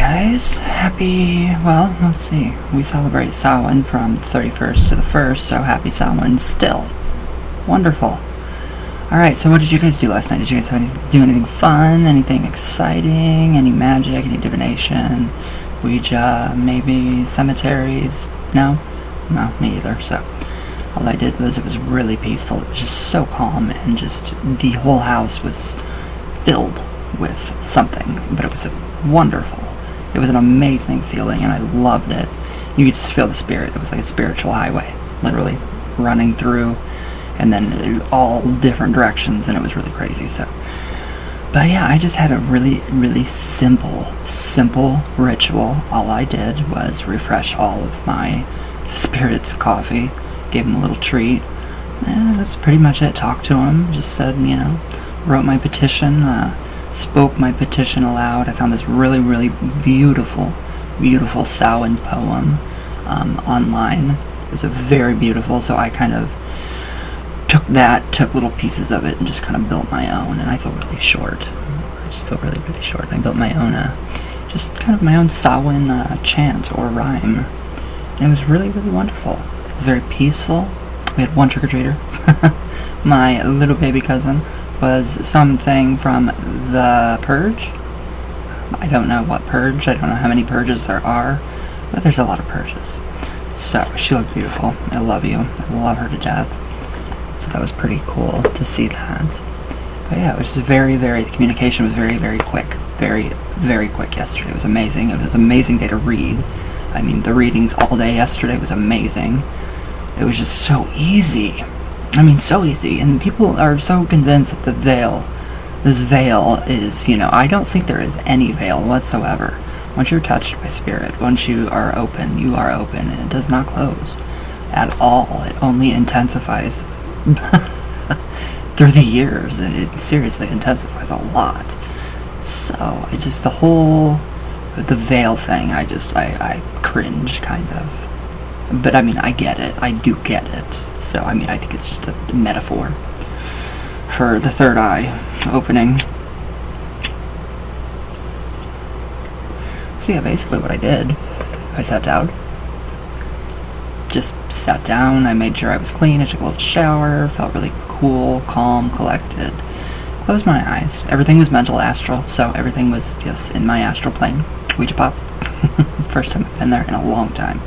guys. Well, let's see. We celebrate Samhain from the 31st to the 1st, so happy Samhain still. Wonderful. Alright, so what did you guys do last night? Did you guys do anything fun? Anything exciting? Any magic? Any divination? Ouija? Maybe cemeteries? No? No, me either. So all I did was, it was really peaceful. It was just so calm, and just the whole house was filled with something. But it was wonderful. It was an amazing feeling, and I loved it. You could just feel the spirit. It was like a spiritual highway, literally running through, and then all different directions, and it was really crazy. So, but yeah, I just had a really simple ritual. All I did was refresh all of my spirits' coffee, gave them a little treat. That's pretty much it. Talked to them, just said, wrote my petition, spoke my petition aloud. I found this really beautiful Samhain poem online. It was very beautiful, so I kind of took little pieces of it and just kind of built my own, and I feel really short. I just feel really short. I built my own, just kind of my own Samhain chant or rhyme, and it was really wonderful. It was very peaceful. We had one trick-or-treater. My little baby cousin was something from the Purge. I don't know what purge. I don't know how many purges there are, but there's a lot of purges. So she looked beautiful. I love you. I love her to death. So that was pretty cool to see that. But yeah, it was just the communication was very quick. Very quick yesterday. It was amazing. It was an amazing day to read. I mean, the readings all day yesterday was amazing. It was just so easy. I mean, so easy. And people are so convinced that this veil is, I don't think there is any veil whatsoever. Once you're touched by spirit, once you are open, you are open, and it does not close at all. It only intensifies through the years, and it seriously intensifies a lot. So the veil thing, I cringe, kind of. But I mean, I get it. I do get it. So I mean, I think it's just a metaphor for the third eye opening. So yeah, basically what I did, I sat down. Just sat down, I made sure I was clean, I took a little shower, felt really cool, calm, collected. Closed my eyes. Everything was mental astral, so everything was just in my astral plane. Ouija pop. First time I've been there in a long time.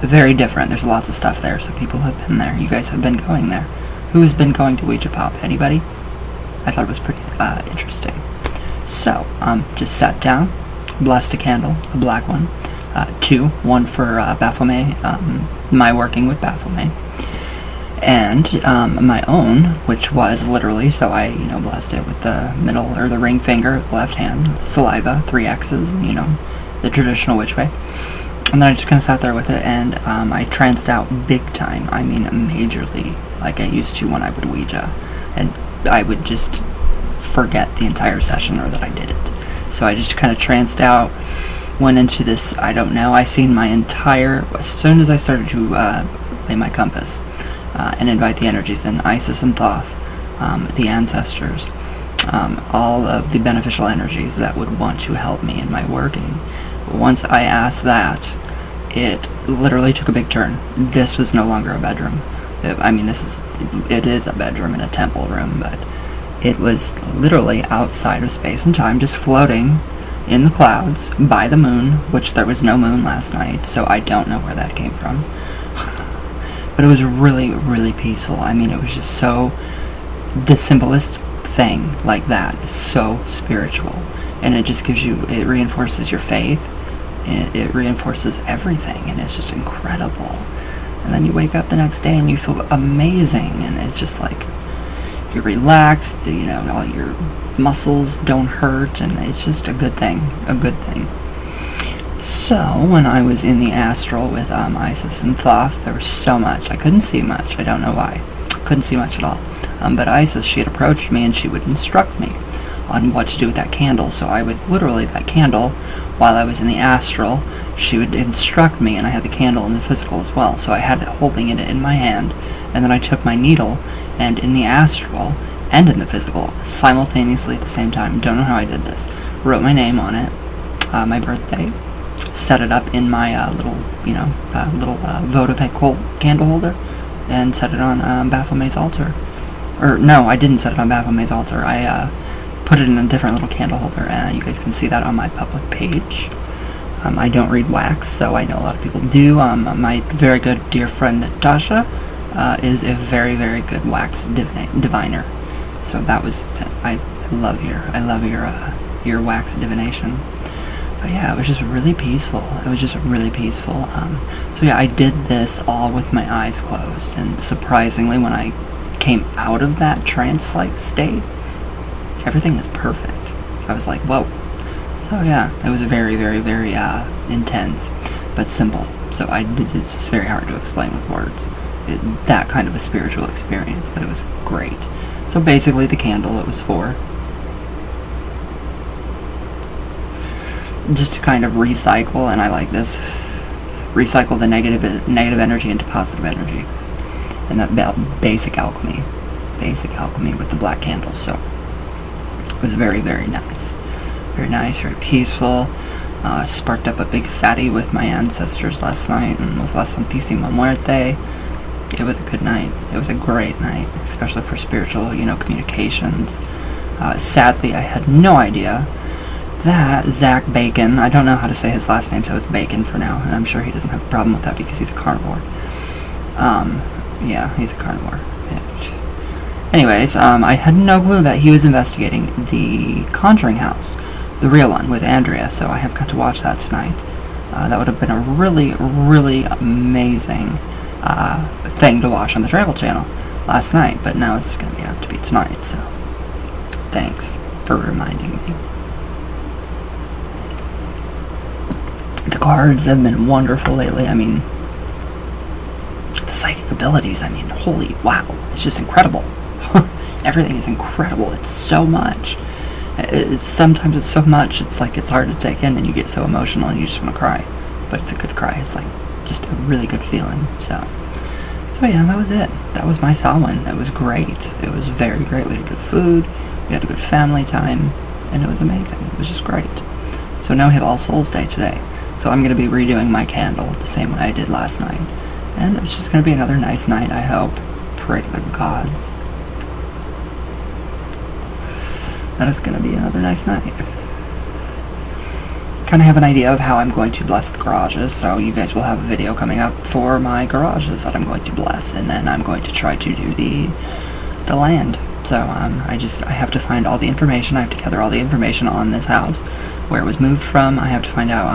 Very different. There's lots of stuff there, so people have been there. You guys have been going there. Who has been going to Ouija pop? Anybody? I thought it was pretty interesting. So, just sat down, blessed a candle, a black one. One for Baphomet, my working with Baphomet, and my own, which was literally, so I, blessed it with the middle, or the ring finger, left hand, saliva, 3 X's, the traditional witch way. And then I just kind of sat there with it, and I tranced out big time. I mean, majorly, like I used to when I would Ouija, and I would just forget the entire session, or that I did it. So I just kind of tranced out, went into this, I don't know, I seen my entire, as soon as I started to lay my compass and invite the energies in, Isis and Thoth, the ancestors, all of the beneficial energies that would want to help me in my working. Once I asked that, it literally took a big turn. This was no longer a bedroom. It is a bedroom in a temple room, but it was literally outside of space and time, just floating in the clouds by the moon, which there was no moon last night, so I don't know where that came from. But it was really peaceful. I mean, it was just so, the simplest thing like that is so spiritual, and it just it reinforces your faith, it reinforces everything, and it's just incredible. And then you wake up the next day and you feel amazing, and it's just like you're relaxed, all your muscles don't hurt, and it's just a good thing. So when I was in the astral with Isis and Thoth, there was so much. I couldn't see much. I don't know why. Couldn't see much at all. But Isis, she had approached me, and she would instruct me on what to do with that candle. So I would literally, that candle, while I was in the astral, she would instruct me, and I had the candle in the physical as well. So I had it holding it in my hand, and then I took my needle, and in the astral and in the physical, simultaneously at the same time, don't know how I did this, wrote my name on it, my birthday. Set it up in my little votive candle holder, and set it on Baphomet's altar. Or no, I didn't set it on Baphomet's altar. I put it in a different little candle holder, and you guys can see that on my public page. I don't read wax, so I know a lot of people do. My very good dear friend Natasha is a very, very good wax diviner. So that was, I love your wax divination. But yeah, it was just really peaceful. So yeah, I did this all with my eyes closed, and surprisingly, when I came out of that trance-like state, everything was perfect. I was like, whoa. So yeah, it was very, very, very intense, but simple. So it's just very hard to explain with words. That kind of a spiritual experience, but it was great. So basically, the candle it was for, just to kind of recycle, and I like this, recycle the negative energy into positive energy, and that basic alchemy with the black candles. So it was very, very nice, very peaceful. Sparked up a big fatty with my ancestors last night, and with La Santísima Muerte. It was a good night. It was a great night, especially for spiritual, communications. Sadly, I had no idea that Zach Bacon, I don't know how to say his last name, so it's Bacon for now, and I'm sure he doesn't have a problem with that because he's a carnivore. Yeah, he's a carnivore. Anyways, I had no clue that he was investigating the Conjuring House, the real one, with Andrea, so I have got to watch that tonight. That would have been a really, really amazing thing to watch on the Travel Channel last night, but now it's going to have to be tonight, so thanks for reminding me. The cards have been wonderful lately. I mean, the psychic abilities, holy wow, it's just incredible. Everything is incredible. It's so much. Sometimes it's so much, it's like it's hard to take in, and you get so emotional and you just want to cry. But it's a good cry. It's like just a really good feeling. So yeah, that was it. That was my Samhain. It was great. It was very great. We had good food. We had a good family time, and it was amazing. It was just great. So now we have All Souls Day today. So I'm going to be redoing my candle the same way I did last night. And it's just going to be another nice night, I hope. Pray to the gods. That is going to be another nice night. Kind of have an idea of how I'm going to bless the garages, so you guys will have a video coming up for my garages that I'm going to bless, and then I'm going to try to do the land. So I have to find all the information. I have to gather all the information on this house, where it was moved from. I have to find out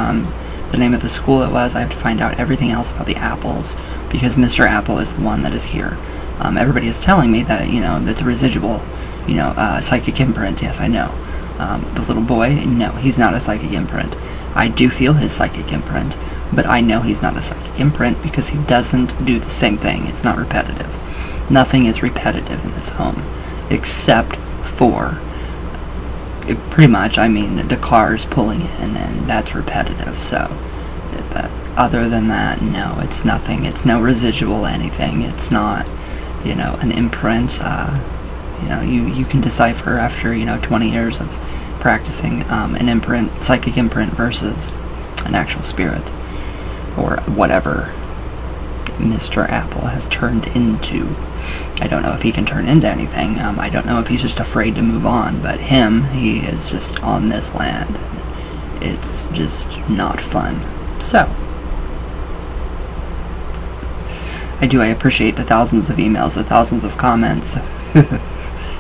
the name of the school it was. I have to find out everything else about the apples, because Mr. Apple is the one that is here. Everybody is telling me that, that's a residual, psychic imprint. Yes, I know. The little boy, no, he's not a psychic imprint. I do feel his psychic imprint, but I know he's not a psychic imprint because he doesn't do the same thing. It's not repetitive. Nothing is repetitive in this home, except for, pretty much, the cars pulling in, and that's repetitive, so, but other than that, no, it's nothing. It's no residual anything. It's not, an imprint. You can decipher after 20 years of practicing an imprint, psychic imprint, versus an actual spirit, or whatever Mr. Apple has turned into. I don't know if he can turn into anything. I don't know if he's just afraid to move on, but he is just on this land. It's just not fun. So I appreciate the thousands of emails, the thousands of comments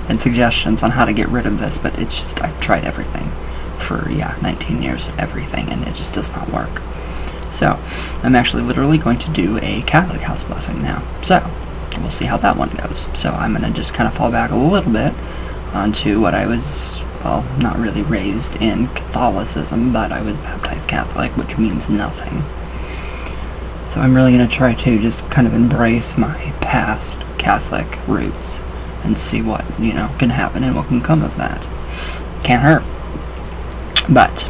and suggestions on how to get rid of this, but it's just, I've tried everything for 19 years, everything, and it just does not work. So I'm actually literally going to do a Catholic house blessing now, so we'll see how that one goes. So I'm going to just kind of fall back a little bit onto what I was, well, not really raised in Catholicism, but I was baptized Catholic, which means nothing. So I'm really going to try to just kind of embrace my past Catholic roots and see what, can happen and what can come of that. Can't hurt. But,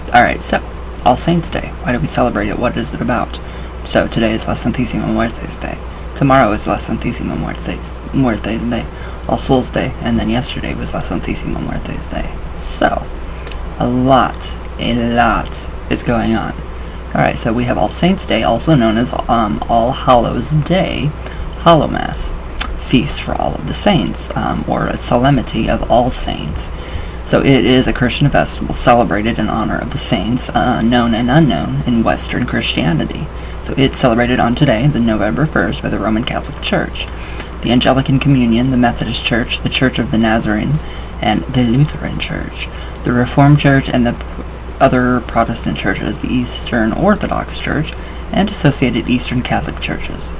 alright, so, All Saints Day. Why do we celebrate it? What is it about? So, today is La Santísima Muerte's Day. Tomorrow is La Santísima Muerte's Day. All Souls Day. And then yesterday was La Santísima Muerte's Day. So, a lot A lot is going on. Alright, so we have All Saints' Day, also known as All Hallows' Day, Hallow Mass, feast for all of the saints, or a solemnity of all saints. So it is a Christian festival celebrated in honor of the saints, known and unknown, in Western Christianity. So it's celebrated on today, the November 1st, by the Roman Catholic Church, the Anglican Communion, the Methodist Church, the Church of the Nazarene, and the Lutheran Church, the Reformed Church, and the other Protestant churches, the Eastern Orthodox Church, and associated Eastern Catholic churches.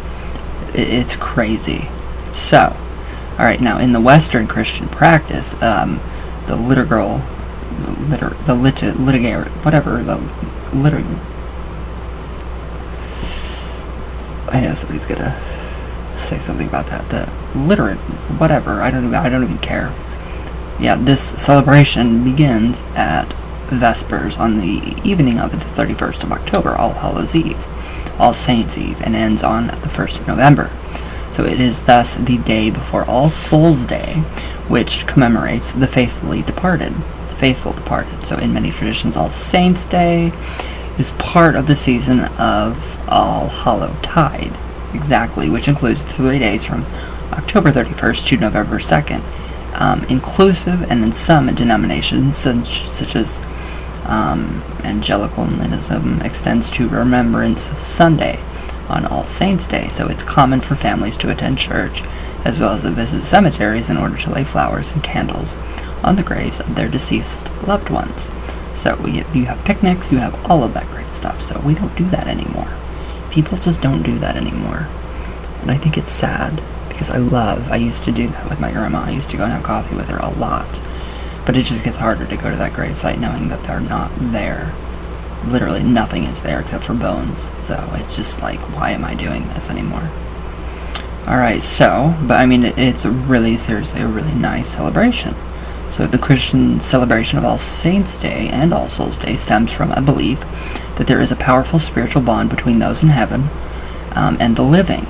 It's crazy. So, alright, now in the Western Christian practice, the liturgical, I know somebody's gonna say something about that. I don't even care. Yeah, this celebration begins at Vespers on the evening of the 31st of October, All Hallows Eve, All Saints Eve, and ends on the 1st of November. So it is thus the day before All Souls' Day, which commemorates the faithful departed. So in many traditions, All Saints' Day is part of the season of All Hallow Tide, exactly, which includes 3 days from October 31st to November 2nd, inclusive, and in some denominations, such as Anglicanism, extends to Remembrance Sunday on All Saints' Day. So it's common for families to attend church as well as to visit cemeteries in order to lay flowers and candles on the graves of their deceased loved ones. So you have picnics, you have all of that great stuff. So we don't do that anymore. People just don't do that anymore. And I think it's sad, because I used to do that with my grandma. I used to go and have coffee with her a lot. But it just gets harder to go to that gravesite knowing that they're not there. Literally nothing is there except for bones. So it's just like, why am I doing this anymore? Alright, so, but I mean, it's really, seriously, a really nice celebration. So the Christian celebration of All Saints' Day and All Souls' Day stems from a belief that there is a powerful spiritual bond between those in heaven and the living.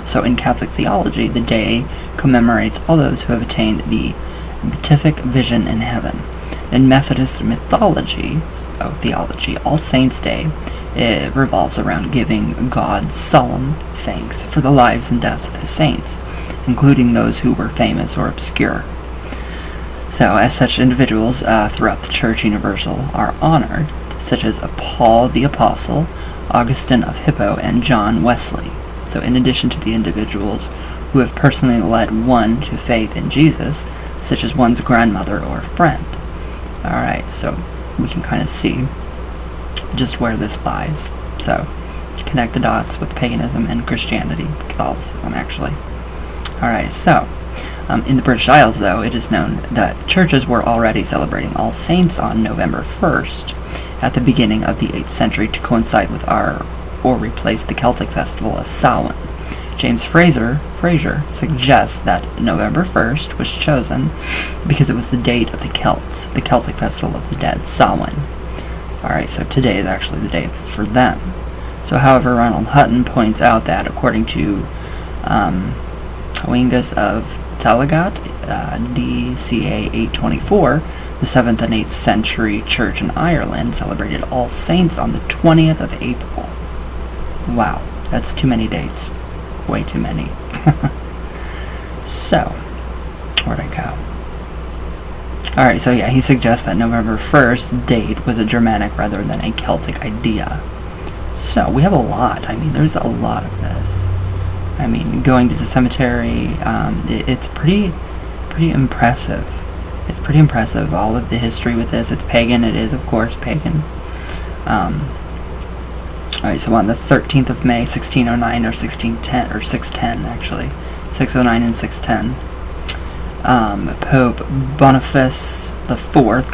So in Catholic theology, the day commemorates all those who have attained the beatific vision in heaven. In Methodist theology, All Saints' Day, it revolves around giving God solemn thanks for the lives and deaths of his saints, including those who were famous or obscure. So, as such, individuals throughout the Church Universal are honored, such as Paul the Apostle, Augustine of Hippo, and John Wesley. So, in addition to the individuals who have personally led one to faith in Jesus, such as one's grandmother or friend. Alright, so we can kind of see just where this lies. So, connect the dots with paganism and Christianity, Catholicism, actually. Alright, so, in the British Isles, though, it is known that churches were already celebrating All Saints on November 1st at the beginning of the 8th century to coincide with or replace the Celtic festival of Samhain. James Fraser suggests that November 1st was chosen because it was the date of the Celtic festival of the dead, Samhain. Alright, so today is actually the day for them. So, however, Ronald Hutton points out that according to Hoengus of Talagat, DCA 824, the 7th and 8th century church in Ireland celebrated All Saints on the 20th of April. Wow, that's too many dates. Way too many. So, where'd I go? Alright, so yeah, he suggests that November 1st date was a Germanic rather than a Celtic idea. So, we have a lot. I mean, there's a lot of this. I mean, going to the cemetery, it's pretty impressive. It's pretty impressive, all of the history with this. It's pagan, it is, of course, pagan. Alright, so on the 13th of May, 1609, or 1610, or 610, actually. 609 and 610. Pope Boniface IV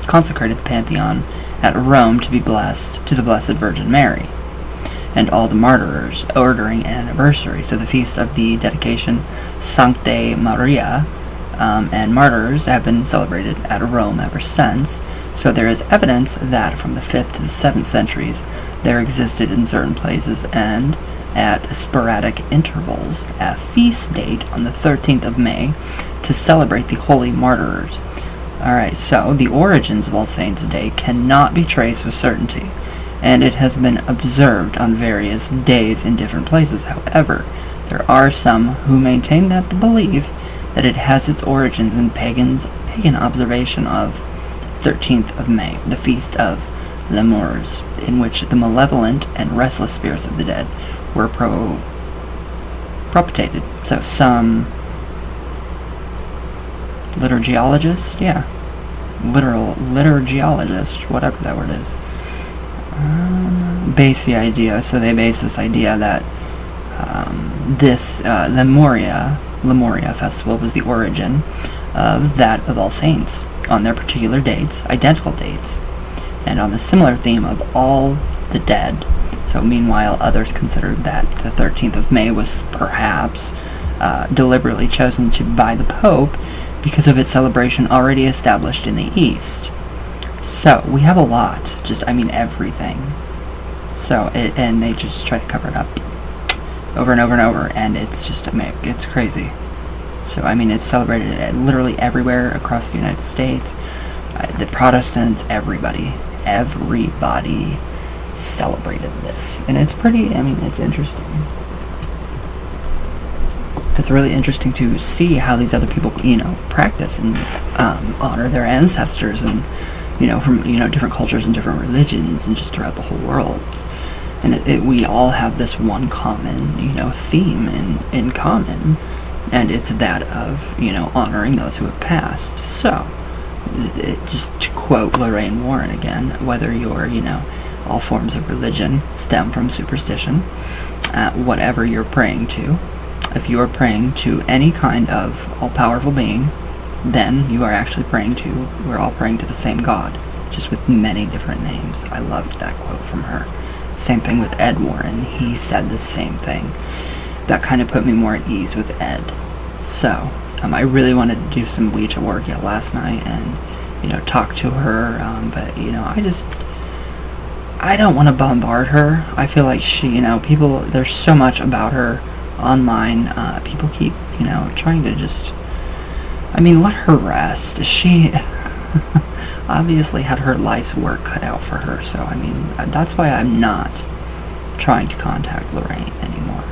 consecrated the Pantheon at Rome to the Blessed Virgin Mary and all the martyrs, ordering an anniversary. So the feast of the dedication Sanctae Maria and martyrs have been celebrated at Rome ever since. So there is evidence that from the 5th to the 7th centuries there existed in certain places and at sporadic intervals a feast date on the 13th of May to celebrate the holy martyrs. Alright, so the origins of All Saints' Day cannot be traced with certainty, and it has been observed on various days in different places. However, there are some who maintain that the belief that it has its origins in pagan observation of 13th of May, the feast of Lemurs, in which the malevolent and restless spirits of the dead were propitiated. So some liturgiologist, liturgiologist, whatever that word is, base this idea that this Lemuria festival was the origin of that of All Saints on their particular dates, identical dates, and on the similar theme of all the dead. So meanwhile, others considered that the 13th of May was perhaps deliberately chosen by the Pope because of its celebration already established in the East. So we have a lot, everything. So, and they just try to cover it up over and over and over, and it's crazy. So, it's celebrated literally everywhere across the United States. The Protestants, everybody celebrated this. And it's it's interesting. It's really interesting to see how these other people, practice and honor their ancestors, and from different cultures and different religions, and just throughout the whole world. And we all have this one common, theme in common, and it's that of honoring those who have passed. So, just to quote Lorraine Warren again, whether you're all forms of religion stem from superstition, whatever you're praying to. If you are praying to any kind of all-powerful being, then you are actually we're all praying to the same God, just with many different names. I loved that quote from her. Same thing with Ed Warren. He said the same thing. That kind of put me more at ease with Ed. So, I really wanted to do some Ouija work last night and, talk to her, but, I don't want to bombard her. I feel like she, there's so much about her online. People keep, trying to just, let her rest. She obviously had her life's work cut out for her, so, that's why I'm not trying to contact Lorraine anymore.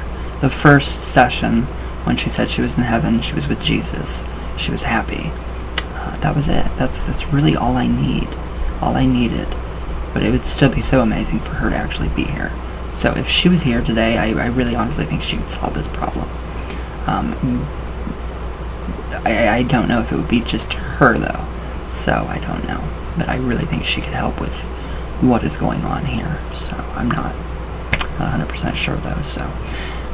The first session, when she said she was in heaven, she was with Jesus, she was happy. That was it. That's really all I needed. But it would still be so amazing for her to actually be here. So if she was here today, I really honestly think she would solve this problem. I don't know if it would be just her, though. So I don't know. But I really think she could help with what is going on here. So I'm not 100% sure, though. So,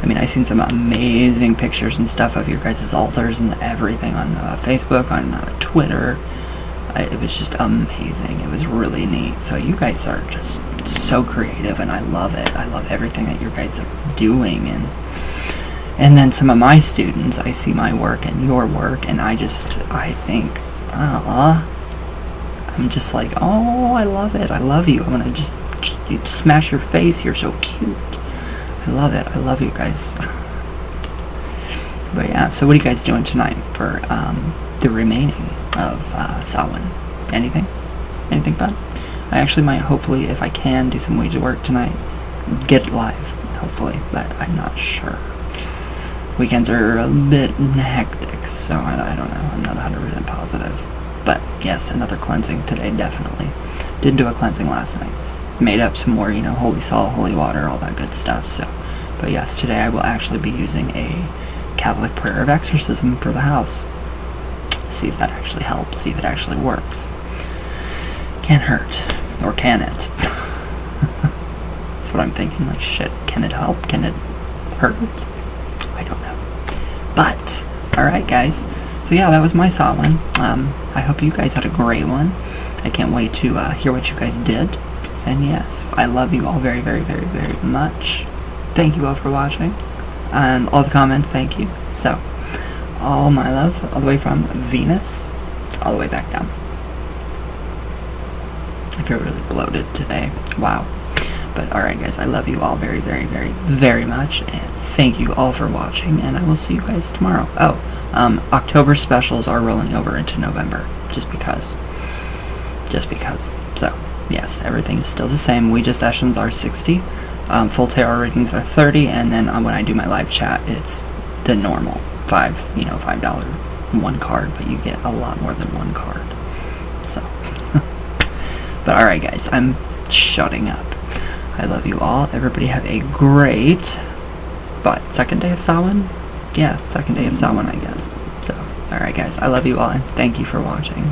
I've seen some amazing pictures and stuff of your guys' altars and everything on Facebook, on Twitter. It was just amazing. It was really neat. So you guys are just so creative, and I love it. I love everything that you guys are doing. And then some of my students, I see my work and your work, and I think, I'm just like, oh, I love it. I love you. I'm going to just smash your face. You're so cute. I love it. I love you guys. But yeah, so what are you guys doing tonight for the remaining of Samhain? Anything fun? I actually might, hopefully, if I can, do some Ouija work tonight. Get it live, hopefully, but I'm not sure. Weekends are a bit hectic, so I don't know. I'm not 100% positive. But yes, another cleansing today, definitely. Did do a cleansing last night. Made up some more, holy salt, holy water, all that good stuff. So, but yes, today I will actually be using a Catholic prayer of exorcism for the house. See if that actually helps. See if it actually works. Can't hurt, or can it? That's what I'm thinking. Like, shit, can it help? Can it hurt? I don't know. But all right, guys. So yeah, that was my Samhain. I hope you guys had a great one. I can't wait to hear what you guys did. And yes, I love you all very, very, very, very much. Thank you all for watching. And all the comments, thank you. So, all my love, all the way from Venus, all the way back down. I feel really bloated today. Wow. But alright guys, I love you all very, very, very, very much. And thank you all for watching. And I will see you guys tomorrow. Oh, October specials are rolling over into November. just because. So yes, everything's still the same. Ouija sessions are $60, full tarot readings are $30, and then when I do my live chat, it's the normal $5 one card, but you get a lot more than one card. So, but alright guys, I'm shutting up. I love you all. Everybody have a great, second day of Samhain? Yeah, second day of Samhain, I guess. So, alright guys, I love you all, and thank you for watching.